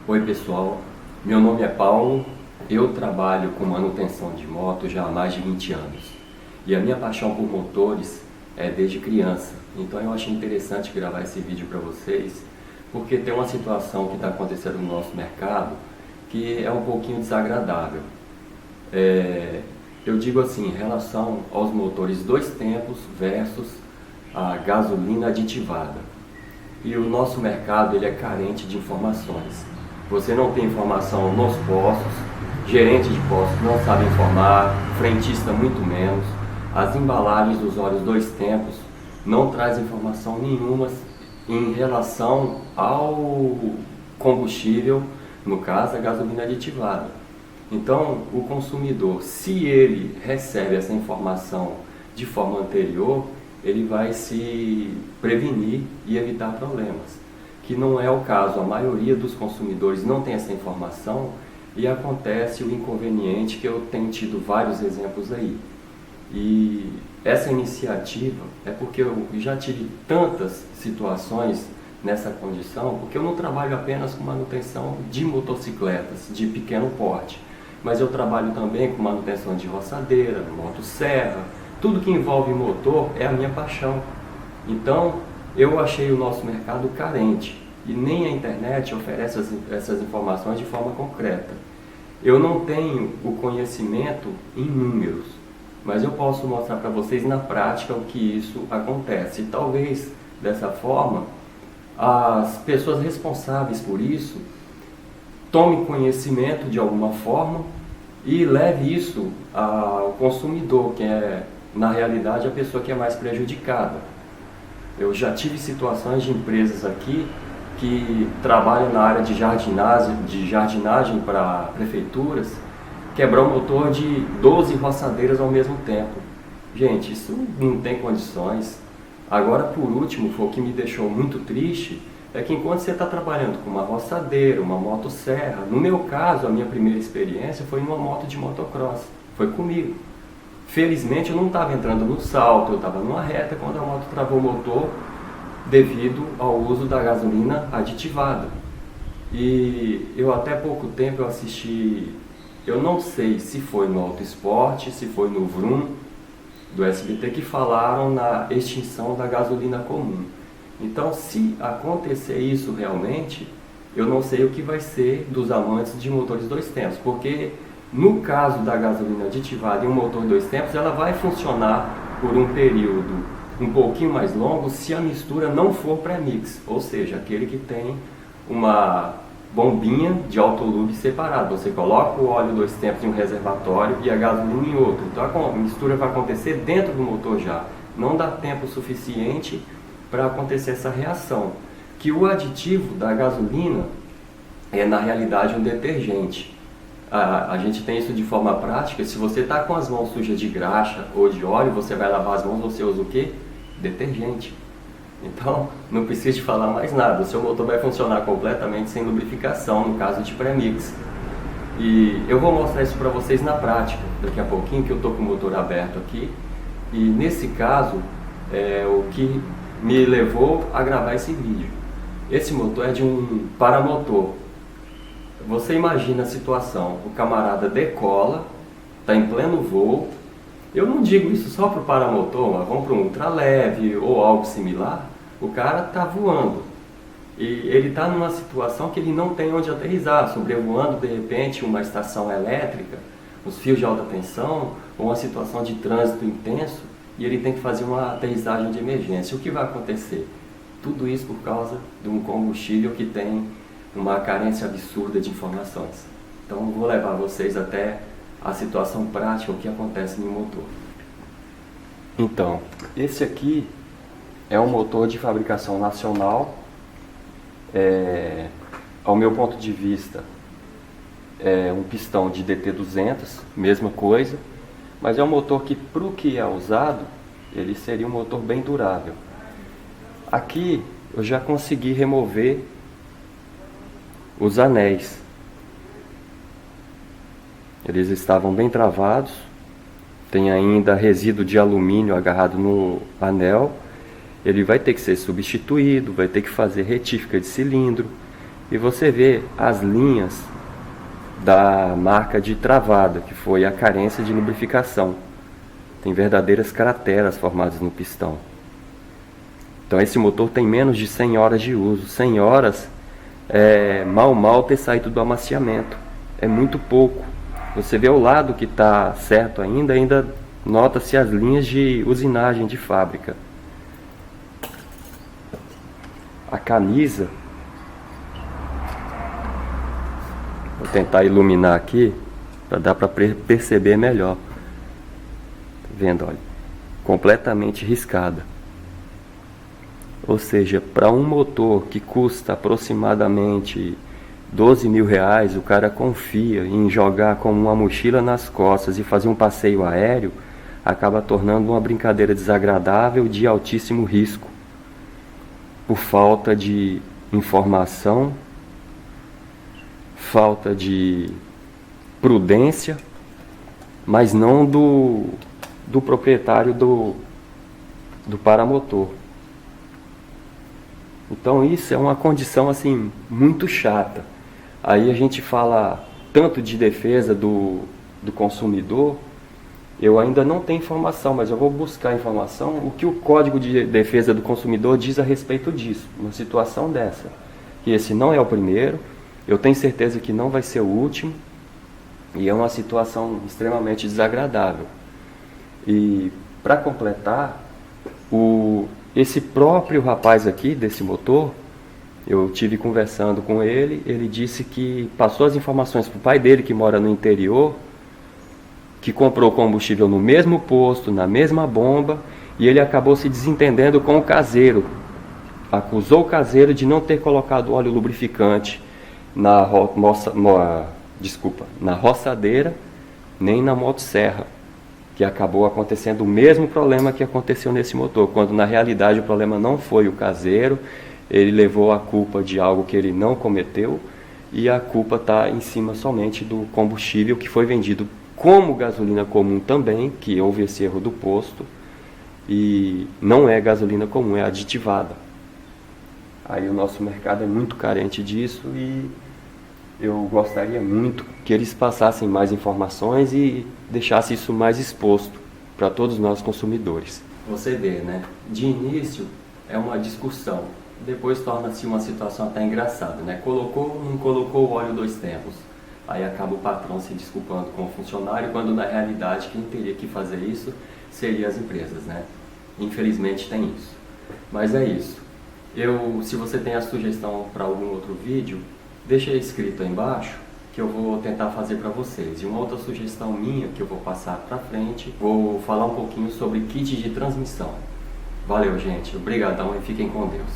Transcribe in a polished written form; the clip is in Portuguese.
Oi pessoal, meu nome é Paulo, eu trabalho com manutenção de moto já há mais de 20 anos e a minha paixão por motores é desde criança, então eu achei interessante gravar esse vídeo para vocês porque tem uma situação que está acontecendo no nosso mercado que é um pouquinho desagradável. Eu digo assim, em relação aos motores dois tempos versus a gasolina aditivada. E o nosso mercado ele é carente de informações. Você não tem informação nos postos, gerente de postos não sabe informar, frentista muito menos. As embalagens dos óleos dois tempos não traz informação nenhuma em relação ao combustível, no caso a gasolina aditivada. Então o consumidor, se ele recebe essa informação de forma anterior, ele vai se prevenir e evitar problemas. Que não é o caso, a maioria dos consumidores não tem essa informação e acontece o inconveniente que eu tenho tido vários exemplos aí. E essa iniciativa é porque eu já tive tantas situações nessa condição, porque eu não trabalho apenas com manutenção de motocicletas de pequeno porte, mas eu trabalho também com manutenção de roçadeira, motosserra, tudo que envolve motor é a minha paixão. Então, eu achei o nosso mercado carente e nem a internet oferece essas informações de forma concreta. Eu não tenho o conhecimento em números, mas eu posso mostrar para vocês na prática o que isso acontece. E talvez, dessa forma, as pessoas responsáveis por isso tomem conhecimento de alguma forma e leve isso ao consumidor, que é, na realidade, a pessoa que é mais prejudicada. Eu já tive situações de empresas aqui que trabalham na área de jardinagem para prefeituras, quebrar o motor de 12 roçadeiras ao mesmo tempo. Gente, isso não tem condições. Agora, por último, foi o que me deixou muito triste, é que enquanto você está trabalhando com uma roçadeira, uma motosserra, no meu caso, a minha primeira experiência foi numa moto de motocross, foi comigo. Felizmente eu não estava entrando no salto, eu estava numa reta quando a moto travou o motor devido ao uso da gasolina aditivada. E eu até pouco tempo eu assisti, eu não sei se foi no Auto Esporte, se foi no Vroom do SBT, que falaram na extinção da gasolina comum. Então, se acontecer isso realmente, eu não sei o que vai ser dos amantes de motores dois tempos, porque no caso da gasolina aditivada em um motor dois tempos, ela vai funcionar por um período um pouquinho mais longo se a mistura não for pré-mix, ou seja, aquele que tem uma bombinha de autolube separado. Você coloca o óleo dois tempos em um reservatório e a gasolina em outro. Então a mistura vai acontecer dentro do motor já. Não dá tempo suficiente para acontecer essa reação. Que o aditivo da gasolina é na realidade um detergente. A gente tem isso de forma prática. Se você está com as mãos sujas de graxa ou de óleo, você vai lavar as mãos, você usa o quê? Detergente. Então, não precisa de falar mais nada. O seu motor vai funcionar completamente sem lubrificação, no caso de pré-mix. E eu vou mostrar isso para vocês na prática, daqui a pouquinho, que eu estou com o motor aberto aqui. E nesse caso, é o que me levou a gravar esse vídeo. Esse motor é de um paramotor. Você imagina a situação, o camarada decola, está em pleno voo. Eu não digo isso só para o paramotor, mas vamos para um ultraleve ou algo similar. O cara está voando e ele está numa situação que ele não tem onde aterrissar, sobrevoando de repente uma estação elétrica, os fios de alta tensão ou uma situação de trânsito intenso e ele tem que fazer uma aterrissagem de emergência. O que vai acontecer? Tudo isso por causa de um combustível que tem uma carência absurda de informações. Então vou levar vocês até a situação prática, o que acontece no motor. Então, esse aqui é um motor de fabricação nacional. Ao meu ponto de vista, é um pistão de DT200, mesma coisa, mas é um motor que, para o que é usado, ele seria um motor bem durável. Aqui eu já consegui remover os anéis. Eles estavam bem travados, tem ainda resíduo de alumínio agarrado no anel. Ele vai ter que ser substituído, vai ter que fazer retífica de cilindro. e você vê as linhas da marca de travada, que foi a carência de lubrificação. Tem verdadeiras crateras formadas no pistão. Então esse motor tem menos de 100 horas de uso. 100 horas é mal ter saído do amaciamento. É muito pouco. Você vê o lado que está certo ainda nota-se as linhas de usinagem de fábrica. A camisa, vou tentar iluminar aqui para dar para perceber melhor. Tá vendo, olha, completamente riscada. Ou seja, para um motor que custa aproximadamente 12 mil reais, o cara confia em jogar como uma mochila nas costas e fazer um passeio aéreo, acaba tornando uma brincadeira desagradável de altíssimo risco, por falta de informação, falta de prudência, mas não do proprietário do paramotor. Então isso é uma condição assim muito chata. Aí a gente fala tanto de defesa do consumidor. Eu ainda não tenho informação, mas eu vou buscar informação, o que o Código de Defesa do Consumidor diz a respeito disso, uma situação dessa. Que esse não é o primeiro, eu tenho certeza que não vai ser o último, e é uma situação extremamente desagradável. E para completar, esse próprio rapaz aqui desse motor, eu tive conversando com ele, ele disse que passou as informações para o pai dele, que mora no interior, que comprou combustível no mesmo posto, na mesma bomba, e ele acabou se desentendendo com o caseiro. Acusou o caseiro de não ter colocado óleo lubrificante na roçadeira, nem na motosserra, que acabou acontecendo o mesmo problema que aconteceu nesse motor, quando na realidade o problema não foi o caseiro, ele levou a culpa de algo que ele não cometeu, e a culpa está em cima somente do combustível que foi vendido como gasolina comum também, que houve esse erro do posto, e não é gasolina comum, é aditivada. Aí o nosso mercado é muito carente disso e eu gostaria muito que eles passassem mais informações e deixassem isso mais exposto para todos nós consumidores. Você vê, né? De início é uma discussão, depois torna-se uma situação até engraçada, né? Colocou ou não colocou o óleo 2 tempos? Aí acaba o patrão se desculpando com o funcionário, quando na realidade quem teria que fazer isso seria as empresas, né? Infelizmente tem isso. Mas é isso. Se você tem a sugestão para algum outro vídeo, deixa aí escrito aí embaixo que eu vou tentar fazer para vocês. E uma outra sugestão minha que eu vou passar para frente, vou falar um pouquinho sobre kit de transmissão. Valeu, gente. Obrigadão e fiquem com Deus.